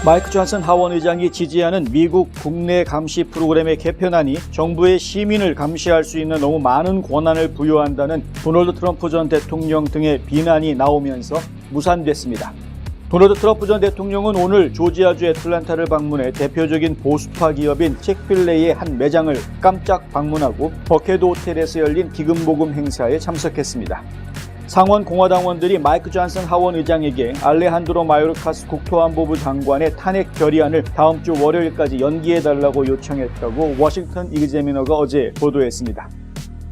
마이크 존슨 하원 의장이 지지하는 미국 국내 감시 프로그램의 개편안이 정부의 시민을 감시할 수 있는 너무 많은 권한을 부여한다는 도널드 트럼프 전 대통령 등의 비난이 나오면서 무산됐습니다. 도널드 트럼프 전 대통령은 오늘 조지아주 애틀랜타를 방문해 대표적인 보수파 기업인 칙필레이의 한 매장을 깜짝 방문하고 버케드 호텔에서 열린 기금모금 행사에 참석했습니다. 상원 공화당원들이 마이크 존슨 하원 의장에게 알레한드로 마요르카스 국토안보부 장관의 탄핵 결의안을 다음 주 월요일까지 연기해달라고 요청했다고 워싱턴 이그제미너가 어제 보도했습니다.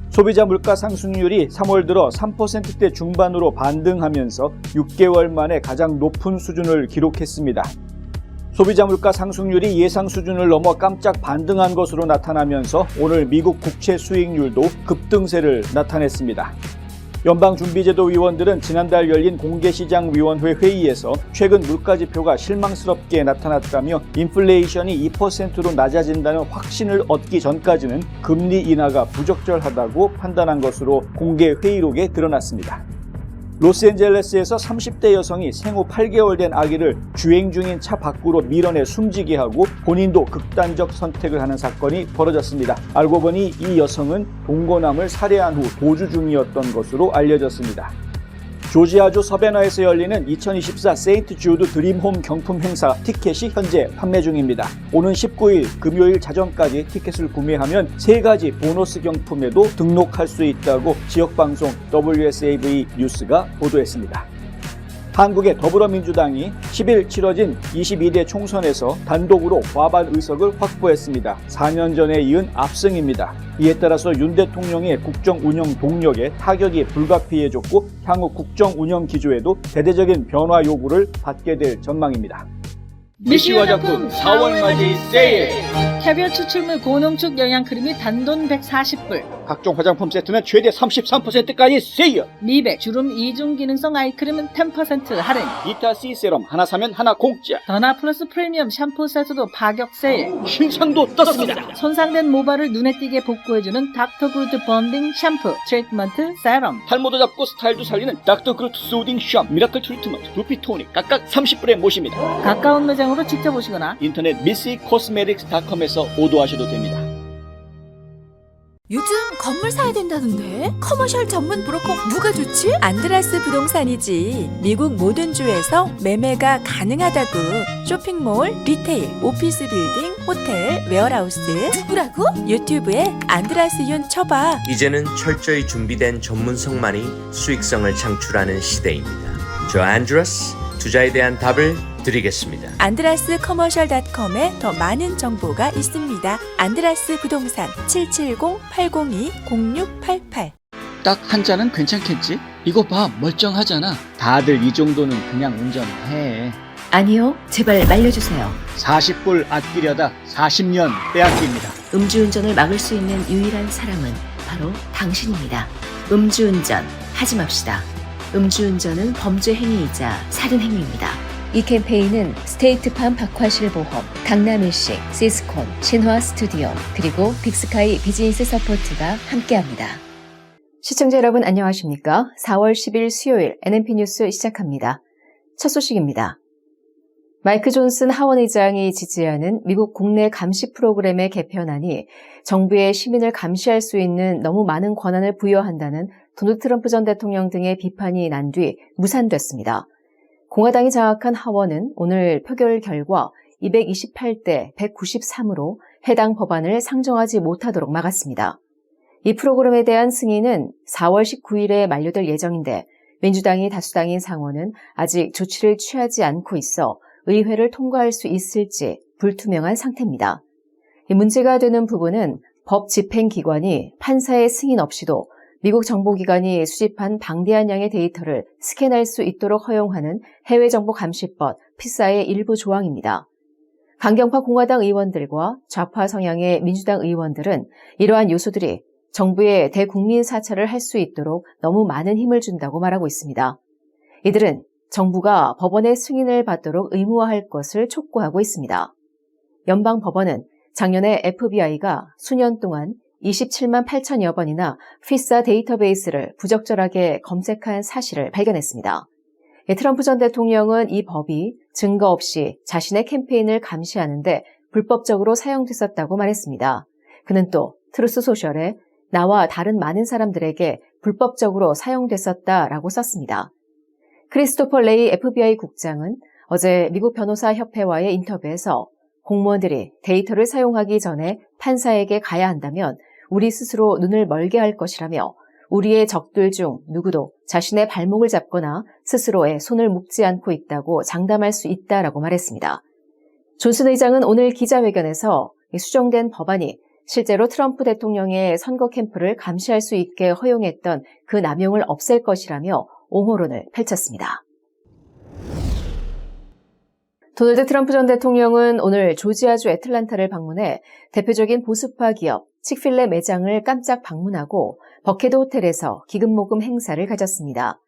소비자 물가 상승률이 3월 들어 3%대 중반으로 반등하면서 6개월 만에 가장 높은 수준을 기록했습니다. 소비자 물가 상승률이 예상 수준을 넘어 깜짝 반등한 것으로 나타나면서 오늘 미국 국채 수익률도 급등세를 나타냈습니다. 연방준비제도 위원들은 지난달 열린 공개시장위원회 회의에서 최근 물가지표가 실망스럽게 나타났다며 인플레이션이 2%로 낮아진다는 확신을 얻기 전까지는 금리 인하가 부적절하다고 판단한 것으로 공개회의록에 드러났습니다. 로스앤젤레스에서 30대 여성이 생후 8개월 된 아기를 주행 중인 차 밖으로 밀어내 숨지게 하고 본인도 극단적 선택을 하는 사건이 벌어졌습니다. 알고 보니 이 여성은 동거남을 살해한 후 도주 중이었던 것으로 알려졌습니다. 조지아주 서베너에서 열리는 2024 세인트 주드 드림홈 경품 행사 티켓이 현재 판매 중입니다. 오는 19일 금요일 자정까지 티켓을 구매하면 3가지 보너스 경품에도 등록할 수 있다고 지역방송 WSAV 뉴스가 보도했습니다. 한국의 더불어민주당이 10일 치러진 22대 총선에서 단독으로 과반 의석을 확보했습니다. 4년 전에 이은 압승입니다. 이에 따라서 윤 대통령의 국정 운영 동력에 타격이 불가피해졌고 향후 국정 운영 기조에도 대대적인 변화 요구를 받게 될 전망입니다. 미시 화장품 4월 맞이 세일! 캐비어 추출물 고농축 영양크림이 단돈 140불, 각종 화장품 세트는 최대 33%까지 세일! 미백, 주름 이중 기능성 아이크림은 10% 할인, 비타C 세럼 하나 사면 하나 공짜! 더나 플러스 프리미엄 샴푸 세트도 파격 세일, 신상도 떴습니다! 손상된 모발을 눈에 띄게 복구해주는 닥터 그루트 번딩 샴푸, 트리트먼트 세럼, 탈모도 잡고 스타일도 살리는 닥터 그루트 소딩 샴, 미라클 트리트먼트, 두피 토닉 각각 30불에 모십니다. 가까운 매장으로 직접 오시거나 인터넷 missico스메틱스닷컴에서 오더하셔도 됩니다. 요즘 건물 사야 된다던데? 커머셜 전문 브로커 누가 좋지? 안드라스 부동산이지. 미국 모든 주에서 매매가 가능하다고. 쇼핑몰, 리테일, 오피스 빌딩, 호텔, 웨어하우스. 누구라고? 유튜브에 안드라스 윤 쳐봐. 이제는 철저히 준비된 전문성만이 수익성을 창출하는 시대입니다. 저 안드라스, 투자에 대한 답을 드리겠습니다. 안드라스 커머셜닷컴에 더 많은 정보가 있습니다. 안드라스 부동산 770-802-0688. 딱 한 잔은 괜찮겠지? 이거 봐, 멀쩡하잖아. 다들 이 정도는 그냥 운전해. 아니요, 제발 말려주세요. 40불 아끼려다 40년 빼앗깁니다. 음주운전을 막을 수 있는 유일한 사람은 바로 당신입니다. 음주운전 하지 맙시다. 음주운전은 범죄 행위이자 살인 행위입니다. 이 캠페인은 스테이트팜 박화실보험, 강남일식, 시스콘, 신화 스튜디오, 그리고 빅스카이 비즈니스 서포트가 함께합니다. 시청자 여러분 안녕하십니까? 4월 10일 수요일 NNP 뉴스 시작합니다. 첫 소식입니다. 마이크 존슨 하원 의장이 지지하는 미국 국내 감시 프로그램의 개편안이 정부의 시민을 감시할 수 있는 너무 많은 권한을 부여한다는 도널드 트럼프 전 대통령 등의 비판이 난 뒤 무산됐습니다. 공화당이 장악한 하원은 오늘 표결 결과 228대 193으로 해당 법안을 상정하지 못하도록 막았습니다. 이 프로그램에 대한 승인은 4월 19일에 만료될 예정인데 민주당이 다수당인 상원은 아직 조치를 취하지 않고 있어 의회를 통과할 수 있을지 불투명한 상태입니다. 이 문제가 되는 부분은 법 집행기관이 판사의 승인 없이도 미국 정보기관이 수집한 방대한 양의 데이터를 스캔할 수 있도록 허용하는 해외정보감시법 피사의 일부 조항입니다. 강경파 공화당 의원들과 좌파 성향의 민주당 의원들은 이러한 요소들이 정부의 대국민 사찰을 할 수 있도록 너무 많은 힘을 준다고 말하고 있습니다. 이들은 정부가 법원의 승인을 받도록 의무화할 것을 촉구하고 있습니다. 연방법원은 작년에 FBI가 수년 동안 27만 8천여 번이나 피사 데이터베이스를 부적절하게 검색한 사실을 발견했습니다. 트럼프 전 대통령은 이 법이 증거 없이 자신의 캠페인을 감시하는데 불법적으로 사용됐었다고 말했습니다. 그는 또 트루스 소셜에 나와 다른 많은 사람들에게 불법적으로 사용됐었다라고 썼습니다. 크리스토퍼 레이 FBI 국장은 어제 미국 변호사 협회와의 인터뷰에서 공무원들이 데이터를 사용하기 전에 판사에게 가야 한다면 우리 스스로 눈을 멀게 할 것이라며 우리의 적들 중 누구도 자신의 발목을 잡거나 스스로의 손을 묶지 않고 있다고 장담할 수 있다라고 말했습니다. 존슨 의장은 오늘 기자회견에서 수정된 법안이 실제로 트럼프 대통령의 선거 캠프를 감시할 수 있게 허용했던 그 남용을 없앨 것이라며 옹호론을 펼쳤습니다. 도널드 트럼프 전 대통령은 오늘 조지아주 애틀란타를 방문해 대표적인 보수파 기업 칙필레 매장을 깜짝 방문하고 버케드 호텔에서 기금모금 행사를 가졌습니다.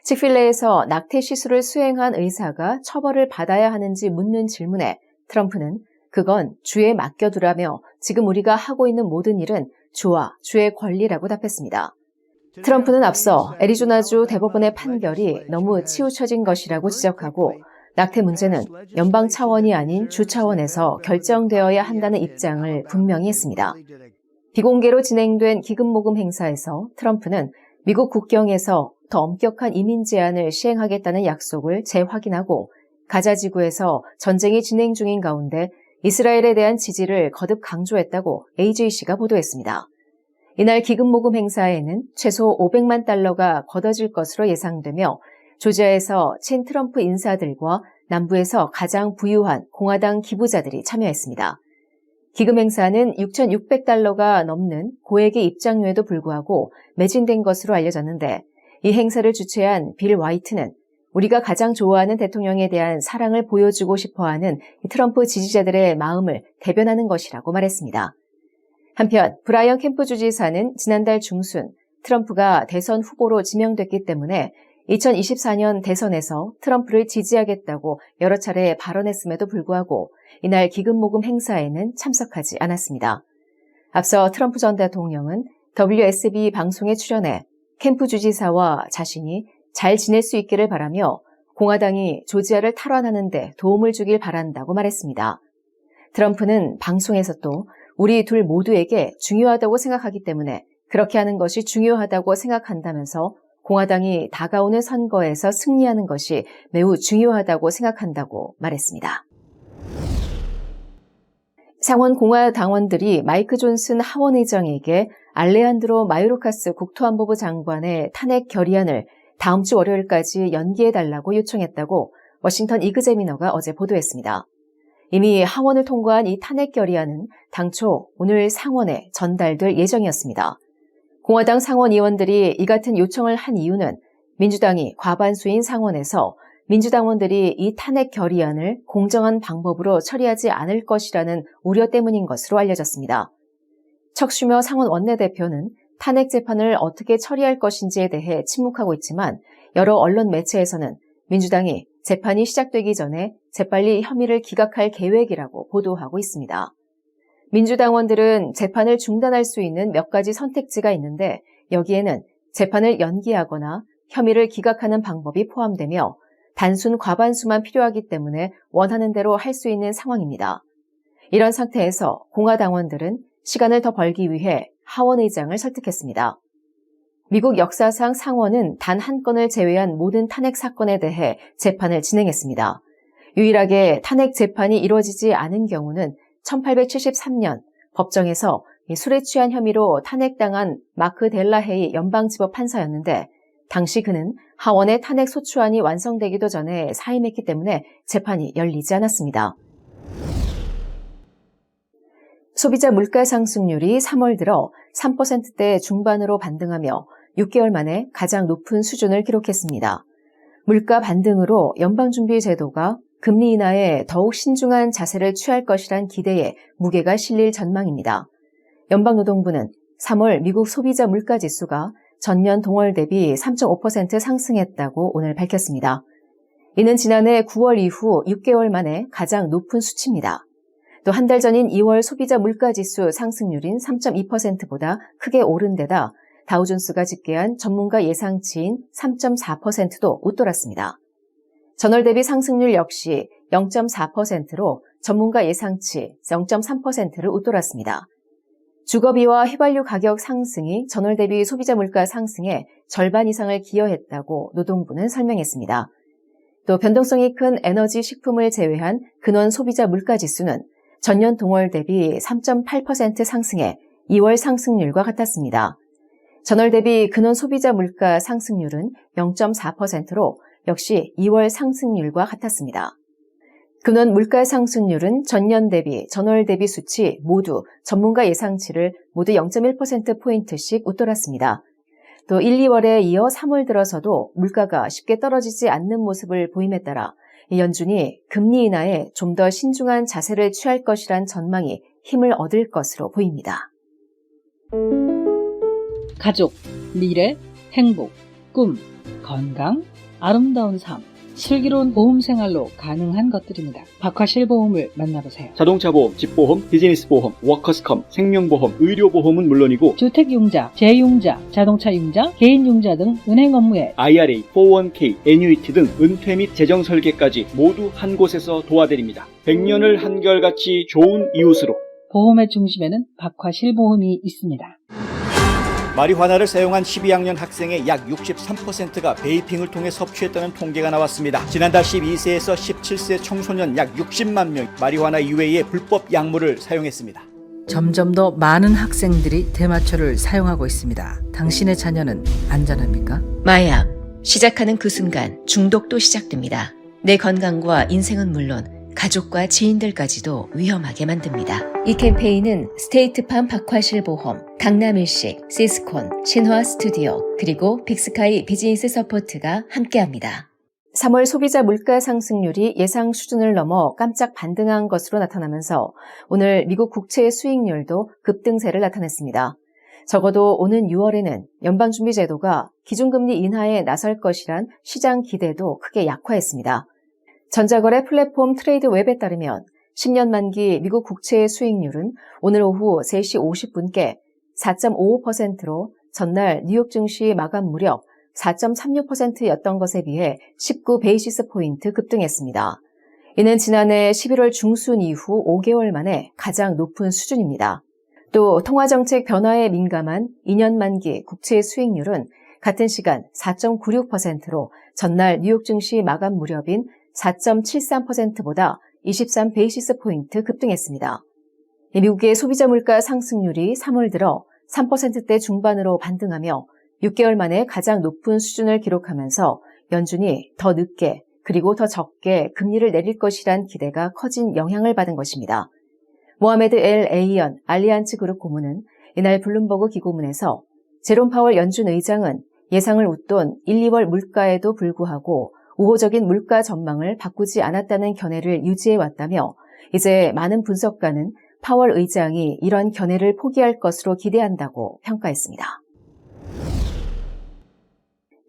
칙필레에서 낙태 시술을 수행한 의사가 처벌을 받아야 하는지 묻는 질문에 트럼프는 그건 주에 맡겨두라며 지금 우리가 하고 있는 모든 일은 주와 주의 권리라고 답했습니다. 트럼프는 앞서 애리조나주 대법원의 판결이 너무 치우쳐진 것이라고 지적하고 낙태 문제는 연방 차원이 아닌 주 차원에서 결정되어야 한다는 입장을 분명히 했습니다. 비공개로 진행된 기금모금 행사에서 트럼프는 미국 국경에서 더 엄격한 이민 제한을 시행하겠다는 약속을 재확인하고 가자 지구에서 전쟁이 진행 중인 가운데 이스라엘에 대한 지지를 거듭 강조했다고 AJC가 보도했습니다. 이날 기금모금 행사에는 최소 500만 달러가 걷어질 것으로 예상되며 조지아에서 친 트럼프 인사들과 남부에서 가장 부유한 공화당 기부자들이 참여했습니다. 기금 행사는 6,600달러가 넘는 고액의 입장료에도 불구하고 매진된 것으로 알려졌는데 이 행사를 주최한 빌 화이트는 우리가 가장 좋아하는 대통령에 대한 사랑을 보여주고 싶어하는 트럼프 지지자들의 마음을 대변하는 것이라고 말했습니다. 한편 브라이언 캠프 주지사는 지난달 중순 트럼프가 대선 후보로 지명됐기 때문에 2024년 대선에서 트럼프를 지지하겠다고 여러 차례 발언했음에도 불구하고 이날 기금모금 행사에는 참석하지 않았습니다. 앞서 트럼프 전 대통령은 WSB 방송에 출연해 캠프 주지사와 자신이 잘 지낼 수 있기를 바라며 공화당이 조지아를 탈환하는 데 도움을 주길 바란다고 말했습니다. 트럼프는 방송에서 또 우리 둘 모두에게 중요하다고 생각하기 때문에 그렇게 하는 것이 중요하다고 생각한다면서 공화당이 다가오는 선거에서 승리하는 것이 매우 중요하다고 생각한다고 말했습니다. 상원 공화당원들이 마이크 존슨 하원 의장에게 알레한드로 마요르카스 국토안보부 장관의 탄핵 결의안을 다음 주 월요일까지 연기해달라고 요청했다고 워싱턴 이그제미너가 어제 보도했습니다. 이미 하원을 통과한 이 탄핵 결의안은 당초 오늘 상원에 전달될 예정이었습니다. 공화당 상원 의원들이 이 같은 요청을 한 이유는 민주당이 과반수인 상원에서 민주당원들이 이 탄핵 결의안을 공정한 방법으로 처리하지 않을 것이라는 우려 때문인 것으로 알려졌습니다. 척 슈머 상원 원내대표는 탄핵 재판을 어떻게 처리할 것인지에 대해 침묵하고 있지만 여러 언론 매체에서는 민주당이 재판이 시작되기 전에 재빨리 혐의를 기각할 계획이라고 보도하고 있습니다. 민주당원들은 재판을 중단할 수 있는 몇 가지 선택지가 있는데 여기에는 재판을 연기하거나 혐의를 기각하는 방법이 포함되며 단순 과반수만 필요하기 때문에 원하는 대로 할 수 있는 상황입니다. 이런 상태에서 공화당원들은 시간을 더 벌기 위해 하원 의장을 설득했습니다. 미국 역사상 상원은 단 한 건을 제외한 모든 탄핵 사건에 대해 재판을 진행했습니다. 유일하게 탄핵 재판이 이루어지지 않은 경우는 1873년 법정에서 술에 취한 혐의로 탄핵당한 마크 델라헤이 연방지법 판사였는데 당시 그는 하원의 탄핵 소추안이 완성되기도 전에 사임했기 때문에 재판이 열리지 않았습니다. 소비자 물가 상승률이 3월 들어 3%대 중반으로 반등하며 6개월 만에 가장 높은 수준을 기록했습니다. 물가 반등으로 연방준비제도가 금리 인하에 더욱 신중한 자세를 취할 것이란 기대에 무게가 실릴 전망입니다. 연방노동부는 3월 미국 소비자 물가지수가 전년 동월 대비 3.5% 상승했다고 오늘 밝혔습니다. 이는 지난해 9월 이후 6개월 만에 가장 높은 수치입니다. 또 한 달 전인 2월 소비자 물가지수 상승률인 3.2%보다 크게 오른 데다 다우존스가 집계한 전문가 예상치인 3.4%도 웃돌았습니다. 전월 대비 상승률 역시 0.4%로 전문가 예상치 0.3%를 웃돌았습니다. 주거비와 휘발유 가격 상승이 전월 대비 소비자 물가 상승의 절반 이상을 기여했다고 노동부는 설명했습니다. 또 변동성이 큰 에너지 식품을 제외한 근원 소비자 물가 지수는 전년 동월 대비 3.8% 상승해 2월 상승률과 같았습니다. 전월 대비 근원 소비자 물가 상승률은 0.4%로 역시 2월 상승률과 같았습니다. 근원 물가 상승률은 전년 대비, 전월 대비 수치 모두 전문가 예상치를 모두 0.1%포인트씩 웃돌았습니다. 또 1, 2월에 이어 3월 들어서도 물가가 쉽게 떨어지지 않는 모습을 보임에 따라 연준이 금리 인하에 좀 더 신중한 자세를 취할 것이란 전망이 힘을 얻을 것으로 보입니다. 가족, 미래, 행복, 꿈, 건강, 아름다운 삶, 슬기로운 보험 생활로 가능한 것들입니다. 박화실보험을 만나보세요. 자동차보험, 집보험, 비즈니스보험, 워커스컴, 생명보험, 의료보험은 물론이고 주택융자, 재융자, 자동차융자, 개인융자 등 은행 업무에 IRA, 401k, 애뉴이티 등 은퇴 및 재정 설계까지 모두 한 곳에서 도와드립니다. 100년을 한결같이 좋은 이웃으로. 보험의 중심에는 박화실보험이 있습니다. 마리화나를 사용한 12학년 학생의 약 63%가 베이핑을 통해 섭취했다는 통계가 나왔습니다. 지난달 12세에서 17세 청소년 약 60만 명 마리화나 이외의 불법 약물을 사용했습니다. 점점 더 많은 학생들이 대마초를 사용하고 있습니다. 당신의 자녀는 안전합니까? 마약. 시작하는 그 순간 중독도 시작됩니다. 내 건강과 인생은 물론 가족과 지인들까지도 위험하게 만듭니다. 이 캠페인은 스테이트팜 박화실보험, 강남일식, 시스콘, 신화 스튜디오, 그리고 빅스카이 비즈니스 서포트가 함께합니다. 3월 소비자 물가 상승률이 예상 수준을 넘어 깜짝 반등한 것으로 나타나면서 오늘 미국 국채 수익률도 급등세를 나타냈습니다. 적어도 오는 6월에는 연방준비제도가 기준금리 인하에 나설 것이란 시장 기대도 크게 약화했습니다. 전자거래 플랫폼 트레이드웹에 따르면 10년 만기 미국 국채의 수익률은 오늘 오후 3시 50분께 4.55%로 전날 뉴욕 증시 마감 무렵 4.36%였던 것에 비해 19베이시스 포인트 급등했습니다. 이는 지난해 11월 중순 이후 5개월 만에 가장 높은 수준입니다. 또 통화정책 변화에 민감한 2년 만기 국채 수익률은 같은 시간 4.96%로 전날 뉴욕 증시 마감 무렵인 4.73%보다 23베이시스 포인트 급등했습니다. 미국의 소비자 물가 상승률이 3월 들어 3%대 중반으로 반등하며 6개월 만에 가장 높은 수준을 기록하면서 연준이 더 늦게 그리고 더 적게 금리를 내릴 것이란 기대가 커진 영향을 받은 것입니다. 모하메드 엘 에이언 알리안츠 그룹 고문은 이날 블룸버그 기고문에서 제롬 파월 연준 의장은 예상을 웃돈 1, 2월 물가에도 불구하고 우호적인 물가 전망을 바꾸지 않았다는 견해를 유지해왔다며 이제 많은 분석가는 파월 의장이 이런 견해를 포기할 것으로 기대한다고 평가했습니다.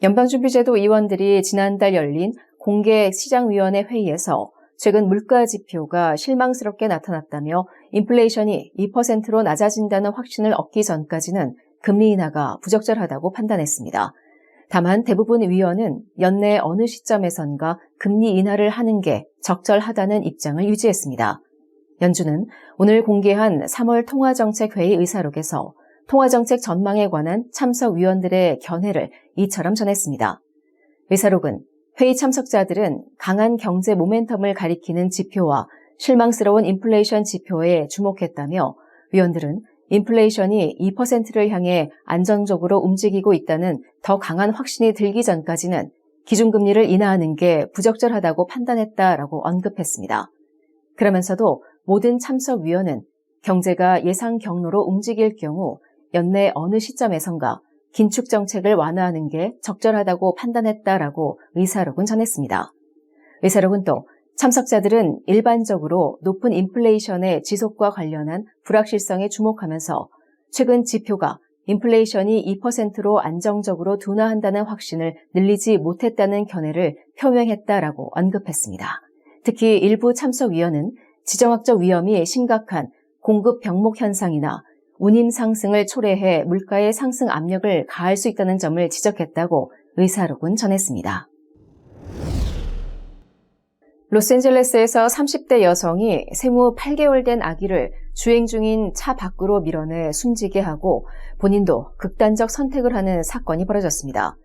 연방준비제도 의원들이 지난달 열린 공개시장위원회 회의에서 최근 물가 지표가 실망스럽게 나타났다며 인플레이션이 2%로 낮아진다는 확신을 얻기 전까지는 금리 인하가 부적절하다고 판단했습니다. 다만 대부분 위원은 연내 어느 시점에선가 금리 인하를 하는 게 적절하다는 입장을 유지했습니다. 연준은 오늘 공개한 3월 통화정책회의 의사록에서 통화정책 전망에 관한 참석 위원들의 견해를 이처럼 전했습니다. 의사록은 회의 참석자들은 강한 경제 모멘텀을 가리키는 지표와 실망스러운 인플레이션 지표에 주목했다며 위원들은 인플레이션이 2%를 향해 안정적으로 움직이고 있다는 더 강한 확신이 들기 전까지는 기준금리를 인하하는 게 부적절하다고 판단했다라고 언급했습니다. 그러면서도 모든 참석위원은 경제가 예상 경로로 움직일 경우 연내 어느 시점에선가 긴축 정책을 완화하는 게 적절하다고 판단했다라고 의사록은 전했습니다. 의사록은 또 참석자들은 일반적으로 높은 인플레이션의 지속과 관련한 불확실성에 주목하면서 최근 지표가 인플레이션이 2%로 안정적으로 둔화한다는 확신을 늘리지 못했다는 견해를 표명했다라고 언급했습니다. 특히 일부 참석위원은 지정학적 위험이 심각한 공급 병목 현상이나 운임 상승을 초래해 물가의 상승 압력을 가할 수 있다는 점을 지적했다고 의사록은 전했습니다. 로스앤젤레스에서 30대 여성이 생후 8개월 된 아기를 주행 중인 차 밖으로 밀어내 숨지게 하고 본인도 극단적 선택을 하는 사건이 벌어졌습니다.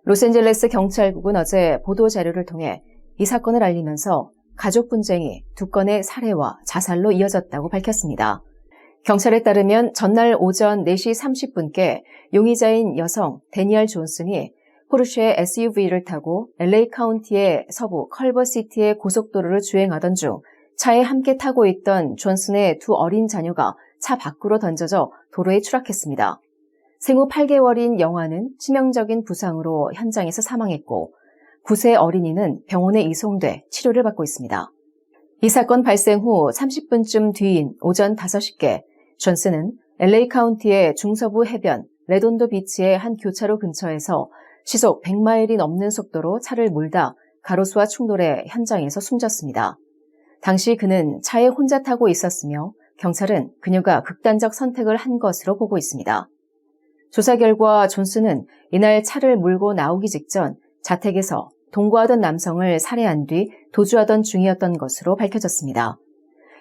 로스앤젤레스 경찰국은 어제 보도자료를 통해 이 사건을 알리면서 가족 분쟁이 2건의 살해와 자살로 이어졌다고 밝혔습니다. 경찰에 따르면 전날 오전 4시 30분께 용의자인 여성 데니얼 존슨이 포르쉐 SUV를 타고 LA 카운티의 서부 컬버시티의 고속도로를 주행하던 중 차에 함께 타고 있던 존슨의 2 어린 자녀가 차 밖으로 던져져 도로에 추락했습니다. 생후 8개월인 영아는 치명적인 부상으로 현장에서 사망했고 9세 어린이는 병원에 이송돼 치료를 받고 있습니다. 이 사건 발생 후 30분쯤 뒤인 오전 5시께 존슨은 LA 카운티의 중서부 해변 레돈도 비치의 한 교차로 근처에서 시속 100마일이 넘는 속도로 차를 몰다 가로수와 충돌해 현장에서 숨졌습니다. 당시 그는 차에 혼자 타고 있었으며 경찰은 그녀가 극단적 선택을 한 것으로 보고 있습니다. 조사 결과 존슨은 이날 차를 몰고 나오기 직전 자택에서 동거하던 남성을 살해한 뒤 도주하던 중이었던 것으로 밝혀졌습니다.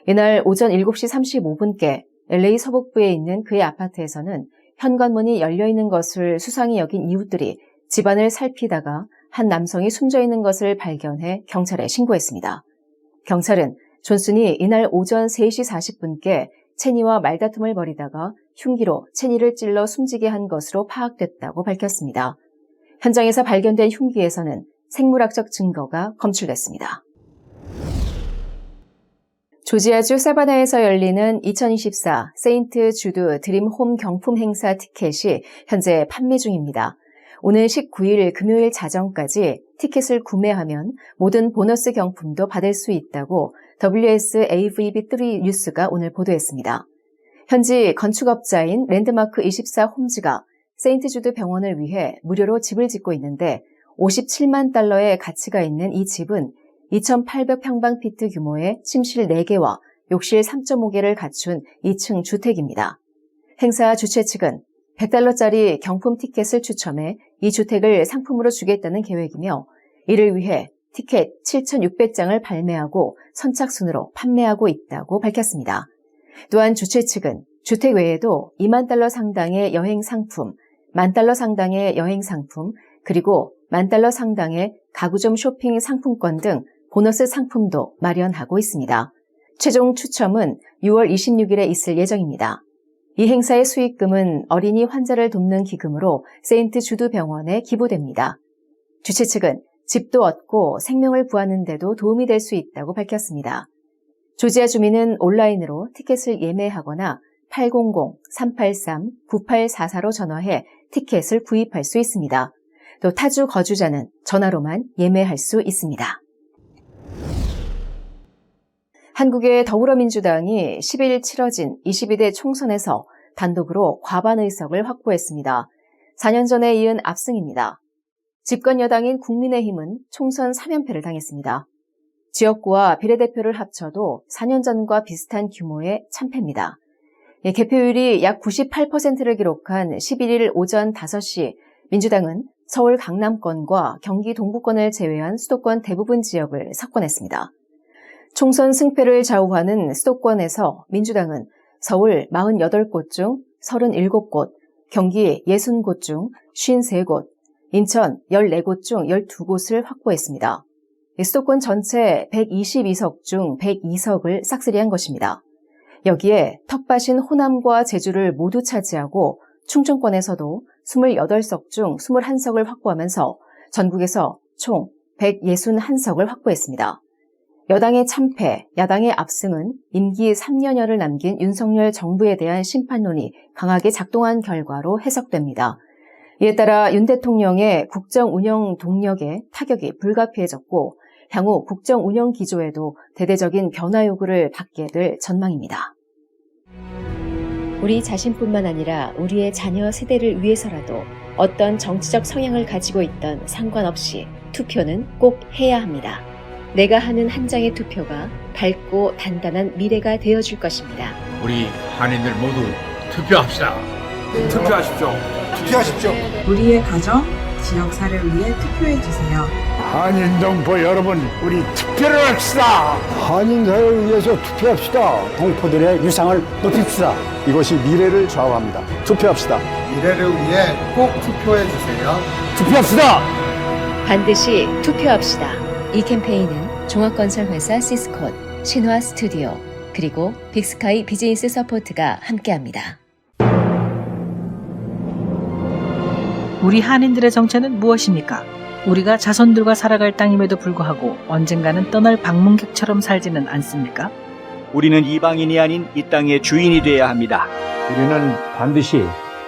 이날 오전 7시 35분께 LA 서북부에 있는 그의 아파트에서는 현관문이 열려있는 것을 수상히 여긴 이웃들이 집안을 살피다가 한 남성이 숨져 있는 것을 발견해 경찰에 신고했습니다. 경찰은 존슨이 이날 오전 3시 40분께 체니와 말다툼을 벌이다가 흉기로 체니를 찔러 숨지게 한 것으로 파악됐다고 밝혔습니다. 현장에서 발견된 흉기에서는 생물학적 증거가 검출됐습니다. 조지아주 사바나에서 열리는 2024 세인트 주드 드림 홈 경품 행사 티켓이 현재 판매 중입니다. 오늘 19일 금요일 자정까지 티켓을 구매하면 모든 보너스 경품도 받을 수 있다고 WSAVB3 뉴스가 오늘 보도했습니다. 현지 건축업자인 랜드마크 24 홈즈가 세인트 주드 병원을 위해 무료로 집을 짓고 있는데 57만 달러의 가치가 있는 이 집은 2,800평방피트 규모의 침실 4개와 욕실 3.5개를 갖춘 2층 주택입니다. 행사 주최 측은 $100짜리 경품 티켓을 추첨해 이 주택을 상품으로 주겠다는 계획이며 이를 위해 티켓 7,600장을 발매하고 선착순으로 판매하고 있다고 밝혔습니다. 또한 주최 측은 주택 외에도 $20,000 상당의 여행 상품, $10,000 상당의 여행 상품, 그리고 $10,000 상당의 가구점 쇼핑 상품권 등 보너스 상품도 마련하고 있습니다. 최종 추첨은 6월 26일에 있을 예정입니다. 이 행사의 수익금은 어린이 환자를 돕는 기금으로 세인트 주드 병원에 기부됩니다. 주최 측은 집도 얻고 생명을 구하는 데도 도움이 될 수 있다고 밝혔습니다. 조지아 주민은 온라인으로 티켓을 예매하거나 800-383-9844로 전화해 티켓을 구입할 수 있습니다. 또 타주 거주자는 전화로만 예매할 수 있습니다. 한국의 더불어민주당이 10일 치러진 22대 총선에서 단독으로 과반 의석을 확보했습니다. 4년 전에 이은 압승입니다. 집권 여당인 국민의힘은 총선 3연패를 당했습니다. 지역구와 비례대표를 합쳐도 4년 전과 비슷한 규모의 참패입니다. 개표율이 약 98%를 기록한 11일 오전 5시 민주당은 서울 강남권과 경기 동부권을 제외한 수도권 대부분 지역을 석권했습니다. 총선 승패를 좌우하는 수도권에서 민주당은 서울 48곳 중 37곳, 경기 60곳 중 53곳, 인천 14곳 중 12곳을 확보했습니다. 수도권 전체 122석 중 102석을 싹쓸이한 것입니다. 여기에 텃밭인 호남과 제주를 모두 차지하고 충청권에서도 28석 중 21석을 확보하면서 전국에서 총 161석을 확보했습니다. 여당의 참패, 야당의 압승은 임기 3년여를 남긴 윤석열 정부에 대한 심판론이 강하게 작동한 결과로 해석됩니다. 이에 따라 윤 대통령의 국정 운영 동력에 타격이 불가피해졌고 향후 국정 운영 기조에도 대대적인 변화 요구를 받게 될 전망입니다. 우리 자신뿐만 아니라 우리의 자녀 세대를 위해서라도 어떤 정치적 성향을 가지고 있던 상관없이 투표는 꼭 해야 합니다. 내가 하는 한 장의 투표가 밝고 단단한 미래가 되어줄 것입니다. 우리 한인들 모두 투표합시다. 투표하십시오. 투표하십시오. 우리의 가정, 지역사를 위해 투표해주세요. 한인동포 여러분, 우리 투표를 합시다. 한인사를 위해서 투표합시다. 동포들의 유상을 높입시다. 이것이 미래를 좌우합니다. 투표합시다. 미래를 위해 꼭 투표해주세요. 투표합시다. 반드시 투표합시다. 이 캠페인은 종합건설회사 시스콘, 신화 스튜디오, 그리고 빅스카이 비즈니스 서포트가 함께합니다. 우리 한인들의 정체는 무엇입니까? 우리가 자손들과 살아갈 땅임에도 불구하고 언젠가는 떠날 방문객처럼 살지는 않습니까? 우리는 이방인이 아닌 이 땅의 주인이 되어야 합니다. 우리는 반드시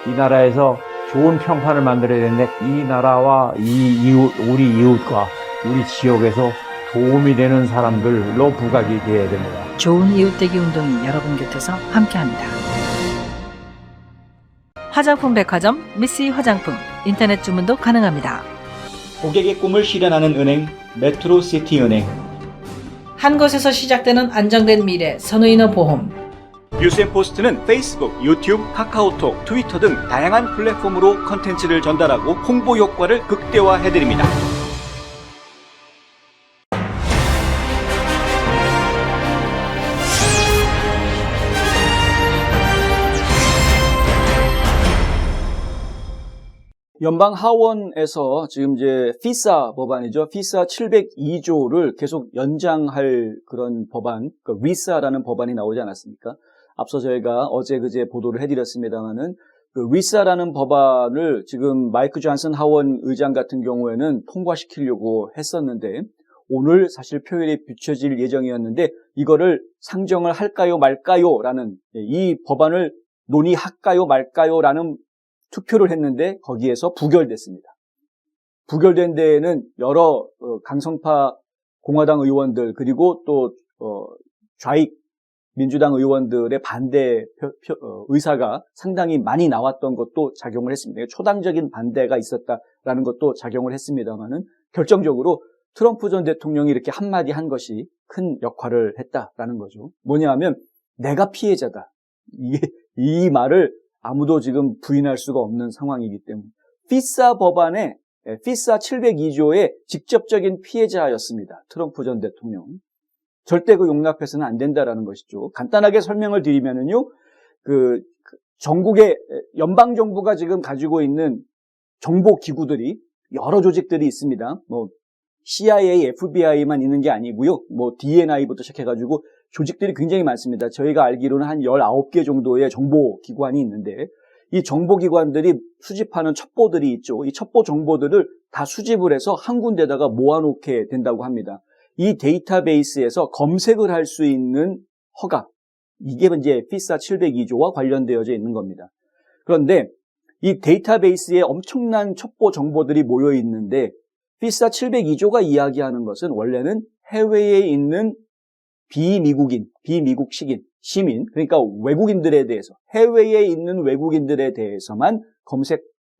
이 나라에서 좋은 평판을 만들어야 되는데 이 나라와 우리 이웃과 우리 지역에서 도움이 되는 사람들로 부각이 되어야 됩니다. 좋은 이웃되기 운동이 여러분 곁에서 함께합니다. 화장품 백화점 미쓰 화장품 인터넷 주문도 가능합니다. 고객의 꿈을 실현하는 은행 메트로시티은행. 한 곳에서 시작되는 안정된 미래 선우인어 보험. 뉴스앤포스트는 페이스북, 유튜브, 카카오톡, 트위터 등 다양한 플랫폼으로 컨텐츠를 전달하고 홍보 효과를 극대화해드립니다. 연방 하원에서 지금 이제 피사 법안이죠. 피사 702조를 계속 연장할 그런 법안, 그 리사라는 법안이 나오지 않았습니까? 앞서 저희가 어제 그제 보도를 해드렸습니다만은 그 리사라는 법안을 지금 마이크 존슨 하원 의장 같은 경우에는 통과시키려고 했었는데 오늘 사실 표결이 비춰질 예정이었는데 이거를 상정을 할까요 말까요?라는 이 법안을 논의할까요 말까요?라는 투표를 했는데 거기에서 부결됐습니다. 부결된 데에는 여러 강성파 공화당 의원들 그리고 또 좌익 민주당 의원들의 반대 의사가 상당히 많이 나왔던 것도 작용을 했습니다. 초당적인 반대가 있었다라는 것도 작용을 했습니다만은 결정적으로 트럼프 전 대통령이 이렇게 한마디 한 것이 큰 역할을 했다라는 거죠. 뭐냐하면 내가 피해자다. 이 말을 아무도 지금 부인할 수가 없는 상황이기 때문에 피사 법안의 피사 702조의 직접적인 피해자였습니다. 트럼프 전 대통령. 절대 그 용납해서는 안 된다라는 것이죠. 간단하게 설명을 드리면은요, 전국의 연방 정부가 지금 가지고 있는 정보 기구들이 여러 조직들이 있습니다. 뭐 CIA, FBI만 있는 게 아니고요. 뭐 DNI부터 시작해가지고 조직들이 굉장히 많습니다. 저희가 알기로는 한 19개 정도의 정보기관이 있는데 이 정보기관들이 수집하는 첩보들이 있죠. 이 첩보 정보들을 다 수집을 해서 한 군데다가 모아놓게 된다고 합니다. 이 데이터베이스에서 검색을 할 수 있는 허가, 이게 이제 피사 702조와 관련되어져 있는 겁니다. 그런데 이 데이터베이스에 엄청난 첩보 정보들이 모여 있는데 피사 702조가 이야기하는 것은 원래는 해외에 있는 비미국인, 비미국식인, 시민, 그러니까 외국인들에 대해서, 해외에 있는 외국인들에 대해서만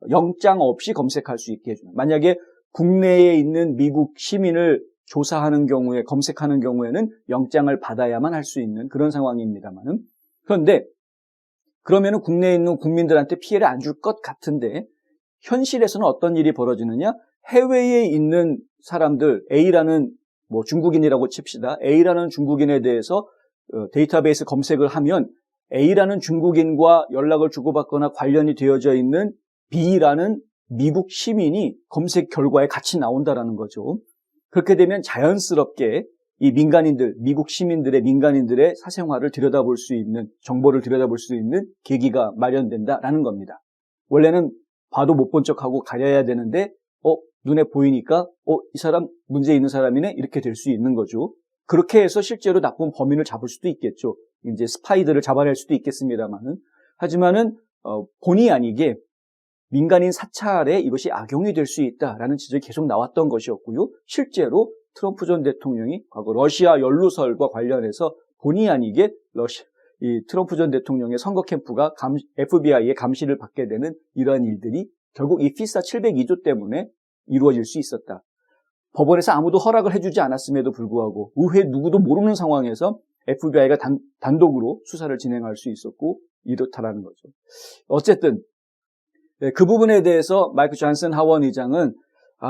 영장 없이 검색할 수 있게 해주는. 만약에 국내에 있는 미국 시민을 조사하는 경우에, 검색하는 경우에는 영장을 받아야만 할 수 있는 그런 상황입니다만은. 그런데, 그러면은 국내에 있는 국민들한테 피해를 안 줄 것 같은데, 현실에서는 어떤 일이 벌어지느냐? 해외에 있는 사람들, A라는 중국인이라고 칩시다. A라는 중국인에 대해서 데이터베이스 검색을 하면 A라는 중국인과 연락을 주고받거나 관련이 되어져 있는 B라는 미국 시민이 검색 결과에 같이 나온다라는 거죠. 그렇게 되면 자연스럽게 이 민간인들, 미국 시민들의 민간인들의 사생활을 들여다볼 수 있는, 정보를 들여다볼 수 있는 계기가 마련된다라는 겁니다. 원래는 봐도 못 본 척하고 가려야 되는데 눈에 보이니까 이 사람 문제 있는 사람이네 이렇게 될 수 있는 거죠. 그렇게 해서 실제로 나쁜 범인을 잡을 수도 있겠죠. 이제 스파이들을 잡아낼 수도 있겠습니다만은 하지만은 본의 아니게 민간인 사찰에 이것이 악용이 될 수 있다라는 지적이 계속 나왔던 것이었고요. 실제로 트럼프 전 대통령이 과거 러시아 연루설과 관련해서 본의 아니게 이 트럼프 전 대통령의 선거 캠프가 FBI의 감시를 받게 되는 이러한 일들이 결국 이 피사 702조 때문에 이루어질 수 있었다. 법원에서 아무도 허락을 해주지 않았음에도 불구하고 의회 누구도 모르는 상황에서 FBI가 단독으로 수사를 진행할 수 있었고 이렇다라는 거죠. 어쨌든 그 부분에 대해서 마이크 존슨 하원 의장은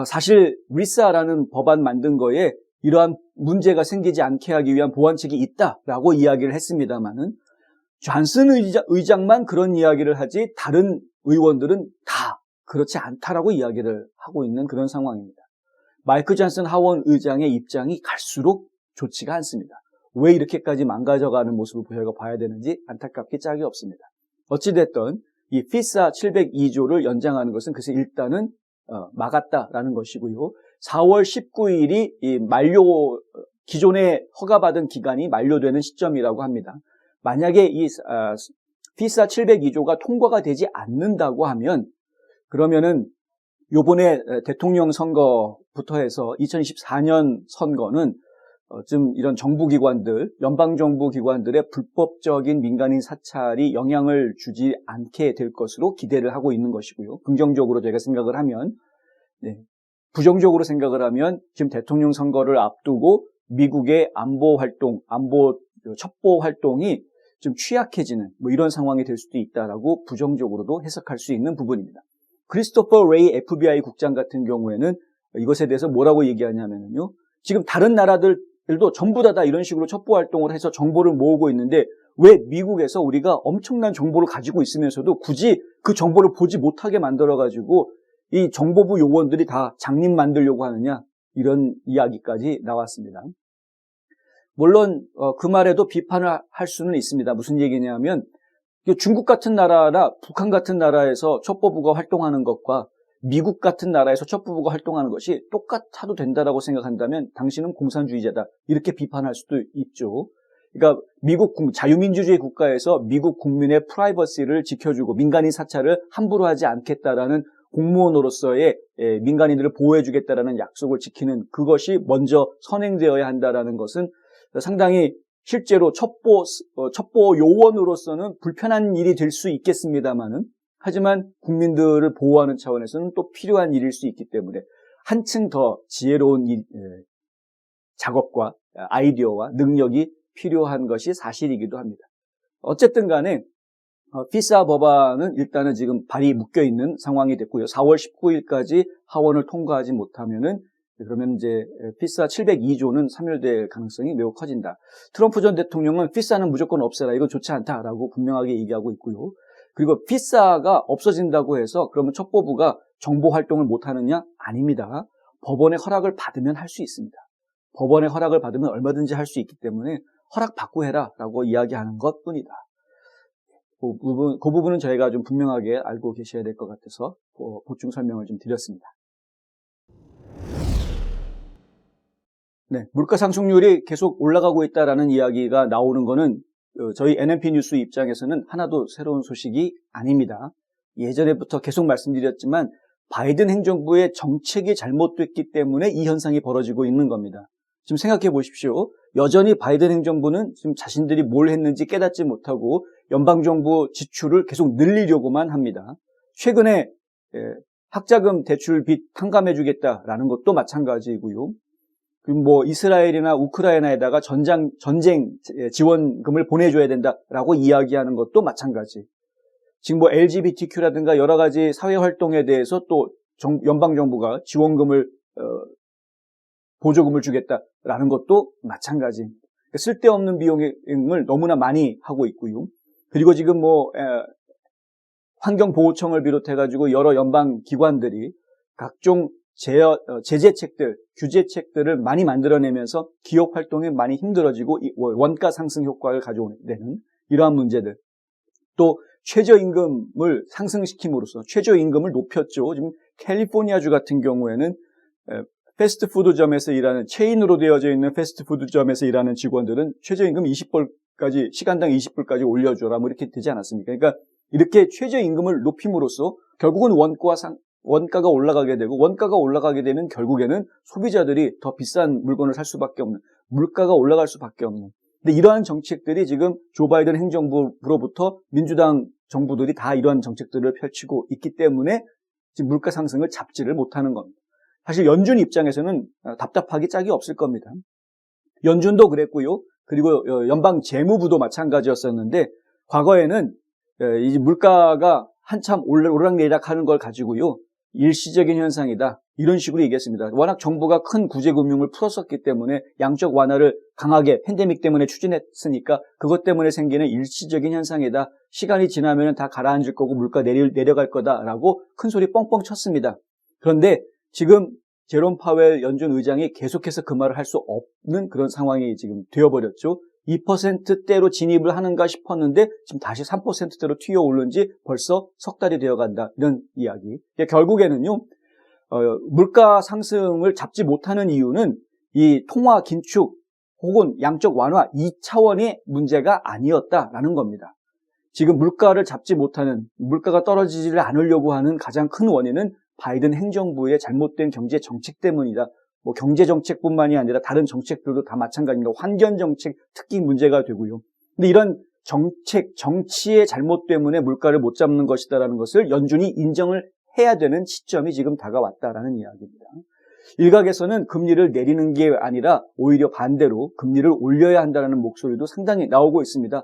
사실 리사라는 법안 만든 거에 이러한 문제가 생기지 않게 하기 위한 보완책이 있다라고 이야기를 했습니다만은 존슨 의장만 그런 이야기를 하지 다른 의원들은 다 그렇지 않다라고 이야기를 하고 있는 그런 상황입니다. 마이크 존슨 하원 의장의 입장이 갈수록 좋지가 않습니다. 왜 이렇게까지 망가져가는 모습을 저희가 봐야 되는지 안타깝게 짝이 없습니다. 어찌됐든 이 피사 702조를 연장하는 것은 그래서 일단은 막았다라는 것이고요. 4월 19일이 이 기존에 허가받은 기간이 만료되는 시점이라고 합니다. 만약에 이 피사 702조가 통과가 되지 않는다고 하면 그러면은 요번에 대통령 선거부터 해서 2024년 선거는 좀 이런 정부기관들, 연방정부기관들의 불법적인 민간인 사찰이 영향을 주지 않게 될 것으로 기대를 하고 있는 것이고요. 긍정적으로 제가 생각을 하면, 부정적으로 생각을 하면 지금 대통령 선거를 앞두고 미국의 안보 첩보 활동이 좀 취약해지는 이런 상황이 될 수도 있다라고 부정적으로도 해석할 수 있는 부분입니다. 크리스토퍼 레이 FBI 국장 같은 경우에는 이것에 대해서 뭐라고 얘기하냐면요. 지금 다른 나라들도 전부 다 이런 식으로 첩보 활동을 해서 정보를 모으고 있는데 왜 미국에서 우리가 엄청난 정보를 가지고 있으면서도 굳이 그 정보를 보지 못하게 만들어가지고 이 정보부 요원들이 다 장님 만들려고 하느냐 이런 이야기까지 나왔습니다. 물론 그 말에도 비판을 할 수는 있습니다. 무슨 얘기냐면 중국 같은 나라나 북한 같은 나라에서 첩보부가 활동하는 것과 미국 같은 나라에서 첩보부가 활동하는 것이 똑같아도 된다라고 생각한다면 당신은 공산주의자다 이렇게 비판할 수도 있죠. 그러니까 미국 자유민주주의 국가에서 미국 국민의 프라이버시를 지켜주고 민간인 사찰을 함부로 하지 않겠다라는 공무원으로서의 민간인들을 보호해주겠다라는 약속을 지키는 그것이 먼저 선행되어야 한다라는 것은 상당히 실제로 첩보 요원으로서는 불편한 일이 될 수 있겠습니다만은 하지만 국민들을 보호하는 차원에서는 또 필요한 일일 수 있기 때문에 한층 더 지혜로운 작업과 아이디어와 능력이 필요한 것이 사실이기도 합니다. 어쨌든 간에 피사 법안은 일단은 지금 발이 묶여있는 상황이 됐고요. 4월 19일까지 하원을 통과하지 못하면은 그러면 이제 피사 702조는 사멸될 가능성이 매우 커진다. 트럼프 전 대통령은 피사는 무조건 없애라. 이건 좋지 않다라고 분명하게 얘기하고 있고요. 그리고 피사가 없어진다고 해서 그러면 첩보부가 정보 활동을 못하느냐? 아닙니다. 법원의 허락을 받으면 할 수 있습니다. 법원의 허락을 받으면 얼마든지 할 수 있기 때문에 허락 받고 해라라고 이야기하는 것뿐이다. 그 부분은 저희가 좀 분명하게 알고 계셔야 될 것 같아서 보충 설명을 좀 드렸습니다. 네, 물가 상승률이 계속 올라가고 있다라는 이야기가 나오는 거는 저희 NNP 뉴스 입장에서는 하나도 새로운 소식이 아닙니다. 예전에부터 계속 말씀드렸지만 바이든 행정부의 정책이 잘못됐기 때문에 이 현상이 벌어지고 있는 겁니다. 지금 생각해 보십시오. 여전히 바이든 행정부는 지금 자신들이 뭘 했는지 깨닫지 못하고 연방정부 지출을 계속 늘리려고만 합니다. 최근에 학자금 대출 빚 탕감해 주겠다라는 것도 마찬가지이고요. 그리고 이스라엘이나 우크라이나에다가 전쟁 지원금을 보내줘야 된다라고 이야기하는 것도 마찬가지. 지금 LGBTQ라든가 여러 가지 사회활동에 대해서 또 연방정부가 지원금을, 보조금을 주겠다라는 것도 마찬가지. 쓸데없는 비용을 너무나 많이 하고 있고요. 그리고 지금 환경보호청을 비롯해가지고 여러 연방기관들이 각종 제재책들, 규제책들을 많이 만들어내면서 기업 활동이 많이 힘들어지고 원가 상승 효과를 가져오는 이러한 문제들. 또 최저임금을 상승시킴으로써 최저임금을 높였죠. 지금 캘리포니아주 같은 경우에는 패스트푸드점에서 일하는 체인으로 되어져 있는 패스트푸드점에서 일하는 직원들은 최저임금 20불까지 시간당 20불까지 올려줘라 이렇게 되지 않았습니까? 그러니까 이렇게 최저임금을 높임으로써 결국은 원가가 올라가게 되고 원가가 올라가게 되면 결국에는 소비자들이 더 비싼 물건을 살 수밖에 없는 물가가 올라갈 수밖에 없는 근데 이러한 정책들이 지금 조 바이든 행정부로부터 민주당 정부들이 다 이러한 정책들을 펼치고 있기 때문에 지금 물가 상승을 잡지를 못하는 겁니다. 사실 연준 입장에서는 답답하기 짝이 없을 겁니다. 연준도 그랬고요. 그리고 연방 재무부도 마찬가지였었는데 과거에는 이 물가가 한참 오르락내리락하는 걸 가지고요. 일시적인 현상이다. 이런 식으로 얘기했습니다. 워낙 정부가 큰 구제금융을 풀었었기 때문에 양적 완화를 강하게 팬데믹 때문에 추진했으니까 그것 때문에 생기는 일시적인 현상이다. 시간이 지나면 다 가라앉을 거고 물가 내려갈 거다라고 큰 소리 뻥뻥 쳤습니다. 그런데 지금 제롬 파웰 연준 의장이 계속해서 그 말을 할 수 없는 그런 상황이 지금 되어버렸죠. 2%대로 진입을 하는가 싶었는데 지금 다시 3%대로 튀어오른 지 벌써 석 달이 되어간다. 이런 이야기. 결국에는요. 물가 상승을 잡지 못하는 이유는 이 통화 긴축 혹은 양적 완화 2차원의 문제가 아니었다라는 겁니다. 지금 물가를 잡지 못하는, 물가가 떨어지지를 않으려고 하는 가장 큰 원인은 바이든 행정부의 잘못된 경제 정책 때문이다. 뭐 경제 정책뿐만이 아니라 다른 정책들도 다 마찬가지입니다. 환경 정책 특히 문제가 되고요. 근데 이런 정치의 잘못 때문에 물가를 못 잡는 것이다라는 것을 연준이 인정을 해야 되는 시점이 지금 다가왔다라는 이야기입니다. 일각에서는 금리를 내리는 게 아니라 오히려 반대로 금리를 올려야 한다는 목소리도 상당히 나오고 있습니다.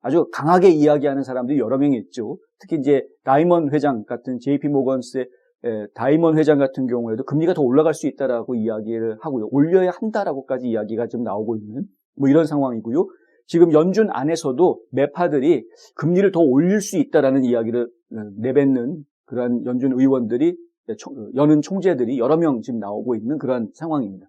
아주 강하게 이야기하는 사람들이 여러 명이 있죠. 특히 이제 다이먼 회장 같은 JP 모건스의 다이먼 회장 같은 경우에도 금리가 더 올라갈 수 있다라고 이야기를 하고요. 올려야 한다라고까지 이야기가 좀 나오고 있는 뭐 이런 상황이고요. 지금 연준 안에서도 매파들이 금리를 더 올릴 수 있다라는 이야기를 내뱉는 그런 연준 의원들이 연은 총재들이 여러 명 지금 나오고 있는 그런 상황입니다.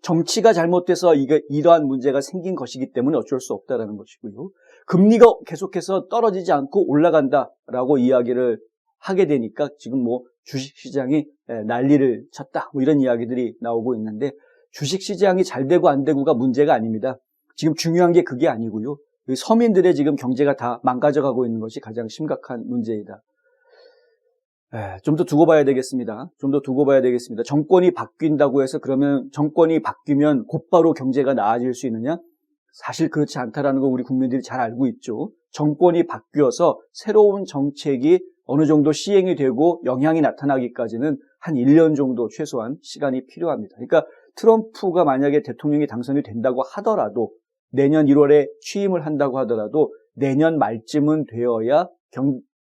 정치가 잘못돼서 이러한 문제가 생긴 것이기 때문에 어쩔 수 없다라는 것이고요. 금리가 계속해서 떨어지지 않고 올라간다라고 이야기를 하게 되니까 지금 뭐 주식시장이 난리를 쳤다 뭐 이런 이야기들이 나오고 있는데 주식시장이 잘 되고 안 되고가 문제가 아닙니다. 지금 중요한 게 그게 아니고요. 서민들의 지금 경제가 다 망가져가고 있는 것이 가장 심각한 문제이다. 좀 더 두고 봐야 되겠습니다. 좀 더 두고 봐야 되겠습니다. 정권이 바뀐다고 해서 그러면 정권이 바뀌면 곧바로 경제가 나아질 수 있느냐? 사실 그렇지 않다라는 거 우리 국민들이 잘 알고 있죠. 정권이 바뀌어서 새로운 정책이 어느 정도 시행이 되고 영향이 나타나기까지는 한 1년 정도 최소한 시간이 필요합니다. 그러니까 트럼프가 만약에 대통령이 당선이 된다고 하더라도 내년 1월에 취임을 한다고 하더라도 내년 말쯤은 되어야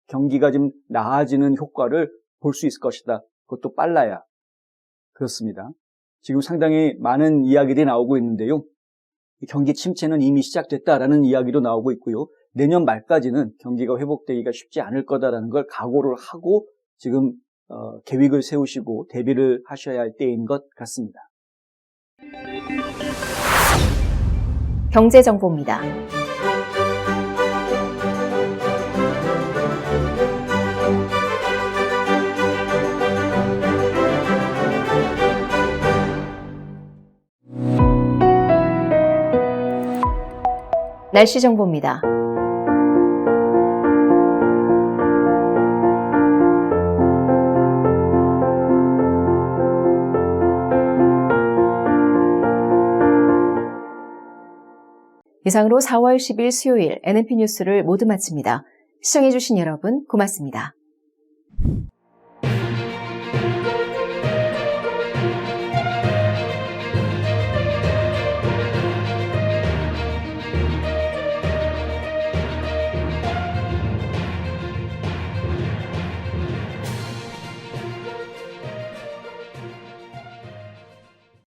경기가 좀 나아지는 효과를 볼 수 있을 것이다. 그것도 빨라야. 그렇습니다. 지금 상당히 많은 이야기들이 나오고 있는데요. 경기 침체는 이미 시작됐다라는 이야기도 나오고 있고요. 내년 말까지는 경기가 회복되기가 쉽지 않을 거다라는 걸 각오를 하고 지금 계획을 세우시고 대비를 하셔야 할 때인 것 같습니다. 경제정보입니다. 날씨 정보입니다. 이상으로 4월 10일 수요일 NNP 뉴스를 모두 마칩니다. 시청해주신 여러분 고맙습니다.